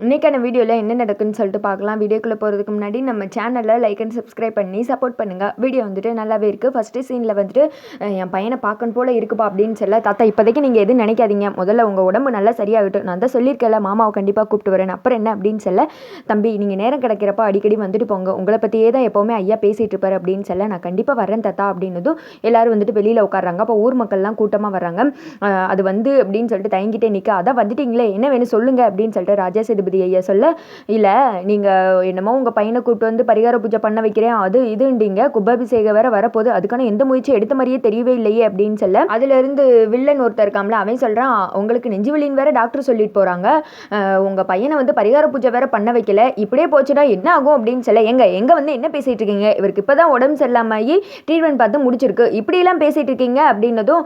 இன்றைக்கான வீடியோவில் என்ன நடக்குன்னு சொல்லிட்டு பார்க்கலாம். வீடியோக்குள்ளே போகிறதுக்கு முன்னாடி நம்ம சேனலில் லைக் அண்ட் சப்ஸ்கிரைப் பண்ணி சப்போர்ட் பண்ணுங்கள். வீடியோ வந்துட்டு நல்லாவே இருக்குது. ஃபஸ்ட்டு சீனில் வந்துட்டு என் பையனை பார்க்கணும் போல் இருக்குப்பா அப்படின்னு சொல்ல, தாத்தா இப்போதைக்கு நீங்கள் எதுவும் நினைக்காதீங்க, முதல்ல உங்கள் உடம்பு நல்லா சரியாகட்டும், நான் தான் சொல்லியிருக்கேன்ல மாமாவை கண்டிப்பாக கூப்பிட்டு வரேன், அப்புறம் என்ன அப்படின்னு சொல்ல, தம்பி நீங்கள் நேரம் கிடைக்கிறப்ப அடிக்கடி வந்துட்டு போங்க, உங்களை பற்றியே தான் எப்போவுமே ஐயா பேசிகிட்டு இருப்பார் அப்படின்னு சொல்ல, நான் கண்டிப்பாக வரேன் தாத்தா அப்படின்னதும் எல்லோரும் வந்துட்டு வெளியில் உட்காடுறாங்க. அப்போ ஊர் மக்கள்லாம் கூட்டமாக வர்றாங்க. அது வந்து அப்படின்னு சொல்லிட்டு தயங்கிட்டே நிற்க, அதான் வந்துட்டீங்களே என்ன வேணும் சொல்லுங்கள் அப்படின்னு சொல்லிட்டு ராஜா சேதுபதி ஐயா சொல்ல, இல்லை நீங்கள் என்னமோ உங்கள் பையனை கூப்பிட்டு வந்து பரிகார பூஜை பண்ண வைக்கிறேன் அது இதுண்டிங்க, கும்பாபிஷேகம் வேற வரப்போகுது, அதுக்கான எந்த முயற்சியும் எடுத்த மாதிரியே தெரியவே இல்லையே அப்படின்னு சொல்ல, அதுலேருந்து வில்லன் ஒருத்தர் இருக்காமல அவன் சொல்கிறான், உங்களுக்கு நெஞ்சுவலின்னு வேற டாக்டர் சொல்லிட்டு போகிறாங்க, உங்கள் பையனை வந்து பரிகார பூஜை வேற பண்ண வைக்கல, இப்படியே போச்சுன்னா என்ன ஆகும் அப்படின்னு சொல்ல, எங்க வந்து என்ன பேசிகிட்டு இருக்கீங்க, இவருக்கு இப்போ தான் உடம்பு சரியில்லாமல் ட்ரீட்மெண்ட் பார்த்து முடிச்சிருக்கு, இப்படியெல்லாம் பேசிகிட்டு இருக்கீங்க அப்படின்னதும்,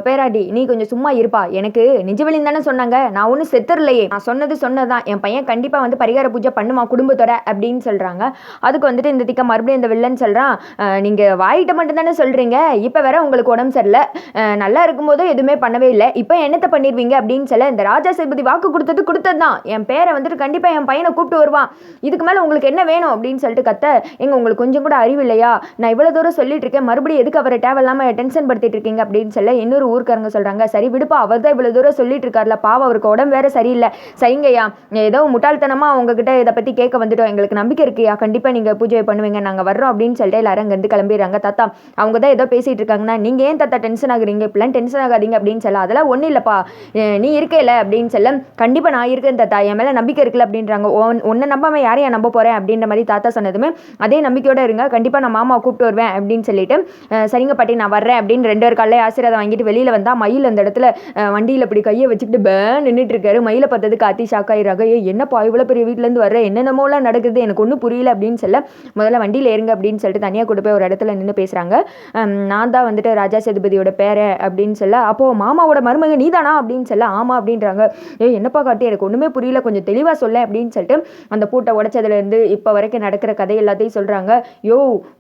பேராடி நீ கொஞ்சம் சும்மா இருப்பா, எனக்கு நெஞ்சுவலின்னு தானே சொன்னாங்க, நான் ஒன்றும் செத்துறலையே, நான் சொன்னதான் என் பையன் கண்டிப்பாக வந்து பரிகார பூஜை பண்ணுமா குடும்பத்தோட அப்படின்னு சொல்கிறாங்க. அதுக்கு வந்துட்டு இந்த திக்க மறுபடியும் இந்த வில்லன் சொல்கிறான், நீங்கள் வாயிட்ட மட்டும் தானே சொல்கிறீங்க, இப்போ வேற உங்களுக்கு உடம்பு சரியில்லை, நல்லா இருக்கும்போது எதுவுமே பண்ணவே இல்லை, இப்போ என்னத்தை பண்ணிடுவீங்க அப்படின்னு சொல்ல, இந்த ராஜா சேதுபதி வாக்கு கொடுத்தது தான், என் பேரை வந்துட்டு கண்டிப்பாக என் பையனை கூப்பிட்டு வருவான், இதுக்கு மேலே உங்களுக்கு என்ன வேணும் அப்படின்னு சொல்லிட்டு கத்த, உங்களுக்கு கொஞ்சம் கூட அறிவு இல்லையா, நான் இவ்வளோ தூரம் சொல்லிட்டு இருக்கேன், மறுபடியும் எதுக்கு அவரை தேவையில்லாமல் டென்ஷன் படுத்திட்டு இருக்கீங்க அப்படின்னு சொல்ல, இன்னொரு ஊருக்காரங்க சொல்கிறாங்க, சரி விடுப்பா, அவர் தான் இவ்வளோ தூரம் சொல்லிட்டு இருக்கார்ல, பாவம் அவருக்கு உடம்பு வேற சரியில்லை, சரிங்கய்யா ஏதோ முட்டாள்தனமாக உங்ககிட்ட இதை பற்றி கேட்க வந்துட்டோம், எங்களுக்கு நம்பிக்கை இருக்குயா, கண்டிப்பாக நீங்கள் பூஜை பண்ணுவீங்க, நாங்கள் வர்றோம் அப்படின்னு சொல்லிட்டு எல்லாரும் அங்கேருந்து கிளம்பிடுறாங்க. தாத்தா அவங்க தான் ஏதோ பேசிகிட்டு இருக்காங்கன்னா, நீங்கள் ஏன் தாத்தா டென்ஷன் ஆகுறீங்க, இப்பெல்லாம் டென்ஷன் ஆகாதீங்க அப்படின்னு சொல்ல, அதெல்லாம் ஒன்றும் இல்லைப்பா, நீ இருக்கேல அப்படின்னு சொல்ல, கண்டிப்பாக நான் இருக்கேன் தாத்தா, என் மேலே நம்பிக்கை இருக்குல்ல அப்படின்றாங்க. ஒன்றை நம்பாமல் யாரையா நம்ப போகிறேன் அப்படின்ற மாதிரி தாத்தா சொன்னதுமே, அதே நம்பிக்கையோடு இருங்க, கண்டிப்பாக நான் மாமாவை கூப்பிட்டு வருவேன் அப்படின்னு சொல்லிட்டு, சரிங்க பாட்டி நான் வர்றேன் அப்படின்னு 2 பேர் காலையில் ஆசீர்வாதம் வாங்கிட்டு வெளியில் வந்தால், மயில் அந்த இடத்துல வண்டியில் இப்படி கையை வச்சுக்கிட்டு நின்றுட்டு இருக்காரு. மயிலை பார்த்தது காத்தி ஷாக் ஆயிடுறாங்க, என்னப்பா இவ்வளோ பெரிய வீட்டிலேருந்து வர்ற, என்னென்னமோலாம் நடக்குது எனக்கு ஒன்றும் புரியல அப்படின்னு சொல்ல, முதல்ல வண்டியில் ஏறுங்க அப்படின்னு சொல்லிட்டு தனியாக கொண்டு போய் ஒரு இடத்துல நின்று பேசுகிறாங்க. நான் தான் வந்துட்டு ராஜா சேதுபதியோட பேரை அப்படின்னு சொல்ல, அப்போது மாமாவோட மருமக நீதானா அப்படின்னு சொல்ல, ஆமாம் அப்படின்றாங்க. என்னப்பா காட்டி எனக்கு ஒன்றுமே புரியல, கொஞ்சம் தெளிவாக சொல்ல அப்படின்னு சொல்லிட்டு அந்த பூட்டை உடைச்சதுலேருந்து இப்போ வரைக்கும் நடக்கிற கதை எல்லாத்தையும் சொல்கிறாங்க. யோ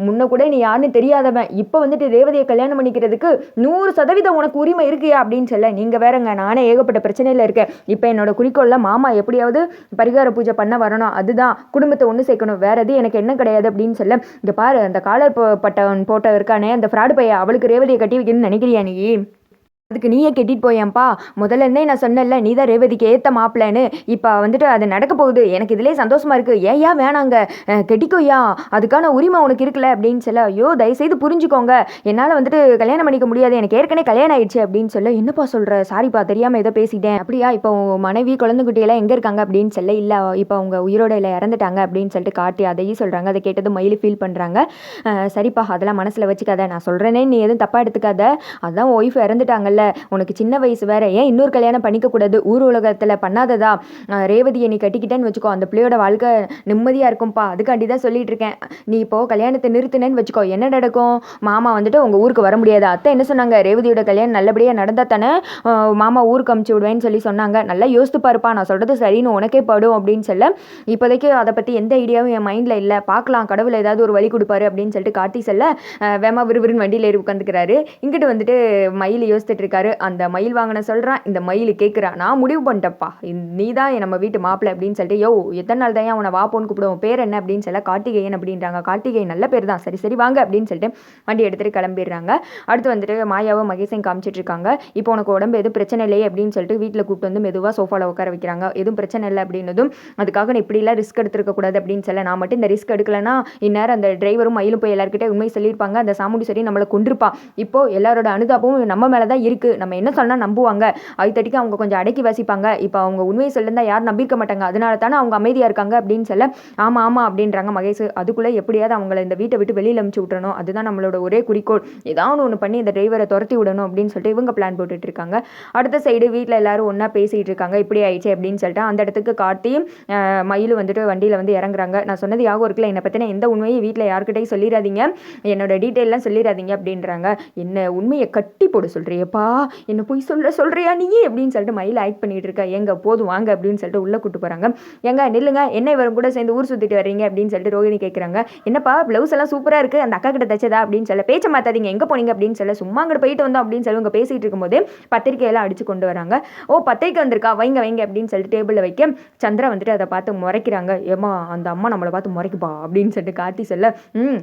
முன்ன கூட நீ யாருன்னு தெரியாதவன், இப்போ வந்துட்டு ரேவதியை கல்யாணம் பண்ணிக்கிறதுக்கு 100% உனக்கு உரிமை இருக்குயா அப்படின்னு சொல்ல, நீங்கள் வேறங்க நானே ஏகப்பட்ட பிரச்சனையில் இருக்கேன், இப்போ என்னோட குறிக்கோளில் மாமா எப்படியாவது பரிகார பூஜை பண்ண வரணும், அதுதான் குடும்பத்தை ஒன்று சேர்க்கணும், வேற எது எனக்கு என்ன கிடையாது அப்படின்னு சொல்ல, இங்கே பாரு அந்த காலர் பட்டவன் போட்ட இருக்கானே அந்த ஃப்ராடு பையன், அவளுக்கு ரேவதியை கட்டி வைக்கணும்னு நினைக்கிறியா நீ, அதுக்கு நீயே கெட்டிட்டு போயேன்ப்பா, முதல்ல இருந்தே நான் சொன்னேன்ல நீ தான் ரேவதிக்கு ஏற்ற மாப்பிள்ளன்னு, இப்போ வந்துட்டு அது நடக்க போகுது, எனக்கு இதிலே சந்தோஷமாக இருக்குது, ஏயா வேணாங்க கெட்டிக்கோயா, அதுக்கான உரிமை உனக்கு இருக்குல்ல அப்படின்னு சொல்ல, ஐயோ தயவுசெய்து புரிஞ்சுக்கோங்க, என்னால் வந்துட்டு கல்யாணம் பண்ணிக்க முடியாது, எனக்கு ஏற்கனவே கல்யாணம் ஆயிடுச்சு அப்படின்னு சொல்ல, என்னப்பா சொல்கிற, சாரிப்பா தெரியாமல் ஏதோ பேசிட்டேன், அப்படியா இப்போ மனைவி குழந்தைக்குட்டியெல்லாம் எங்கே இருக்காங்க அப்படின்னு சொல்ல, இல்லை இப்போ அவங்க உயிரோட இல்லை இறந்துட்டாங்க அப்படின்னு சொல்லிட்டு காட்டி அதையும் சொல்கிறாங்க. அதை கேட்டது மயில் ஃபீல் பண்ணுறாங்க. சரிப்பா அதெல்லாம் மனசில் வச்சுக்காத, நான் சொல்கிறேனே நீ எதுவும் தப்பாக எடுத்துக்காத, அதான் ஒய்ஃப் இறந்துட்டாங்கல்ல, உனக்கு சின்ன வயசு வேற, ஏன் இன்னொரு கல்யாணம் பண்ணிக்கக்கூடாது, ஊர் உலகத்தில் பண்ணாததா, ரேவதியை நீ கட்டிக்கிட்டேன்னு வச்சுக்கோ, அந்த பிள்ளையோட வாழ்க்கை நிம்மதியாக இருக்கும்ப்பா, அதுக்காண்டி தான் சொல்லிட்டு இருக்கேன், நீ இப்போது கல்யாணத்தை நிறுத்தினேன்னு வச்சுக்கோ, என்ன நடக்கும், மாமா வந்துட்டு உங்கள் ஊருக்கு வர முடியாது, அத்தை என்ன சொன்னாங்க, ரேவதியோட கல்யாணம் நல்லபடியாக நடந்தால் தானே மாமா ஊருக்கு அமுச்சு விடுவேன்னு சொல்லி சொன்னாங்க, நல்லா யோசித்து பாருப்பா, நான் சொல்கிறது சரின்னு உனக்கே படும் அப்படின்னு சொல்ல, இப்போதைக்கு அதை பற்றி எந்த ஐடியாவும் என் மைண்டில் இல்லை, பார்க்கலாம் கடவுள் ஏதாவது ஒரு வழி கொடுப்பாரு அப்படின்னு சொல்லிட்டு காட்டி சொல்ல, வேமா விறுவிறுன்னு வண்டியில் ஏறி உட்காந்துக்கிறாரு. இங்கிட்டு வந்துட்டு மயில் யோசித்துட்டு இருக்காரு. அந்த மயில் வாங்கின சொல்கிறான், இந்த மயில் கேட்குறான், நான் முடிவு பண்ணிட்டப்பா, நீ தான் நம்ம வீட்டு மாப்பிள்ளை அப்படின்னு சொல்லிட்டு, யோ எத்தனை நாள் தான் அவனை வாப்போன்னு கூப்பிடுவோம், பேர் என்ன அப்படின்னு சொல்ல, கார்த்திகேயன் அப்படின்றாங்க. கார்த்திகேயன் நல்ல பேர் தான், சரி சரி வாங்க அப்படின்னு சொல்லிட்டு வண்டி எடுத்துகிட்டு கிளம்பிடுறாங்க. அடுத்து வந்துட்டு மாயாவும் மகேஷையும் காமிச்சிட்டு இருக்காங்க. இப்போ உனக்கு உடம்பு எதுவும் பிரச்சனை இல்லையே அப்படின்னு சொல்லிட்டு வீட்டில் கூப்பிட்டு வந்து மெதுவாக சோஃபாவில் உட்கார வைக்கிறாங்க. எதுவும் பிரச்சனை இல்லை அப்படின்னதும், அதுக்காக நான் இப்படிலாம் ரிஸ்க் எடுத்துருக்கக்கூடாது அப்படின்னு சொல்ல, நான் மட்டும் இந்த ரிஸ்க் எடுக்கலைன்னா இந்நேரம் அந்த டிரைவரும் மயிலும் போய் எல்லாருக்கிட்டே உண்மை சொல்லியிருப்பாங்க, அந்த சாமுடி சரி நம்மளை கொண்டிருப்பா, இப்போ எல்லாரோட அனுதாபமும் நம்ம மேலே தான் இருக்குது, நம்ம என்ன சொன்னால் நம்புவாங்க, அதுத்தட்டிக்கு அவங்க கொஞ்சம் அடக்கி வசிப்பாங்க, இப்போ அவங்க உண்மையை சொல்லிருந்தா யாரும் நம்பியிருக்க மாட்டாங்க, அதனால தானே அவங்க அமைதியாக இருக்காங்க அப்படின்னு சொல்ல, ஆமாம் ஆமாம் அப்படின்றாங்க மகேஷ். அதுக்குள்ளே எப்படியாவது அவங்கள இந்த வீட்டை விட்டு வெளியில் அனுப்பிச்சு விட்டுறணும், அதுதான் நம்மளோட ஒரே குறிக்கோள், ஏதாவது ஒன்று பண்ணி இந்த டிரைவரை துரத்தி விடணும் அப்படின்னு சொல்லிட்டு இவங்க பிளான் போட்டுட்டு இருக்காங்க. அடுத்த சைடு வீட்டில் எல்லாரும் ஒன்றா பேசிகிட்டு இருக்காங்க, இப்படி ஆயிடுச்சு அப்படின்னு சொல்லிட்டு அந்த இடத்துக்கு கார்த்தியும் மயிலும் வந்துட்டு வண்டியில் வந்து இறங்குறாங்க. நான் சொன்னது யாகம் இருக்குல்ல, என்னை பற்றின எந்த உண்மையும் வீட்டில் யாருக்கிட்டையும் சொல்லிடாதீங்க, என்னோட டீட்டெயிலாம் சொல்லிடாதீங்க அப்படின்றாங்க. என்ன உண்மையை கட்டி போட சொல்கிறியப்பா என்ன போய் சொல்கிறியா நீ அப்படின்னு சொல்லிட்டு மயில் ஆக்ட் பண்ணிகிட்டு இருக்கா. எங்க போதும் வாங்க அப்படின்னு சொல்லிட்டு உள்ளே கூட்டு போகிறாங்க. எங்க நில்லுங்க, என்ன இவரும் கூட சேர்ந்து ஊர் சுற்றிட்டு வர்றீங்க அப்படின்னு சொல்லிட்டு ரோகிணி கேட்குறாங்க. என்னப்பா ப்ளவுஸ் எல்லாம் சூப்பராக இருக்குது, அந்த அக்கா கிட்ட தச்சதா அப்படின்னு சொல்ல. பேச்ச மாத்தாதீங்க, எங்கே போனீங்க அப்படின்னு சொல்ல. சும்மா அங்கே போயிட்டு வந்தோம் அப்படின்னு சொல்லி இவங்க பேசிகிட்டு இருக்கும்போது பத்திரிக்கையெல்லாம் அடிச்சு கொண்டு வராங்க. ஓ பத்திரிக்கை வந்திருக்கா, வைங்க வைங்க அப்படின்னு சொல்லிட்டு டேபிளில் வைக்க சந்திரா வந்துட்டு அதை பார்த்து முறைக்கிறாங்க. ஏமா அந்த அம்மா நம்மளை பார்த்து முறைக்குப்பா அப்படின்னு சொல்லிட்டு கார்த்தி சொல்ல,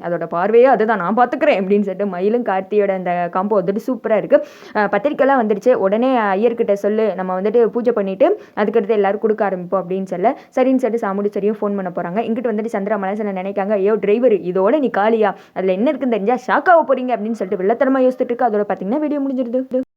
அதோட பார்வையே அதுதான், நான் பார்த்துக்கிறேன் அப்படின்னு சொல்லிட்டு மயிலும் கார்த்தியோட அந்த காம்போ வந்துட்டு சூப்பராக இருக்குது. பத்திரிக்கைலாம் வந்துடுச்சு, உடனே ஐயர்கிட்ட சொல்லு, நம்ம வந்துட்டு பூஜை பண்ணிவிட்டு அதுக்கடுத்து எல்லாரும் கொடுக்க ஆரம்பிப்போம் அப்படின்னு சொல்ல சரின்னு சொல்லிட்டு சாமுடிச்சரியும் ஃபோன் பண்ண போகிறாங்க. இங்கிட்டு வந்துட்டு சந்திரா மனசில் நினைக்காங்க, ஐயோ டிரைவர் இதோட நீ காலியா, அதில் என்ன இருக்குன்னு தெரிஞ்சா ஷாக்காக போகிறீங்க அப்படின்னு சொல்லிட்டு வெள்ளத்தனமாக யோசிச்சுட்டு இருக்கு. அதோட பார்த்தீங்கன்னா வீடியோ முடிஞ்சிருது.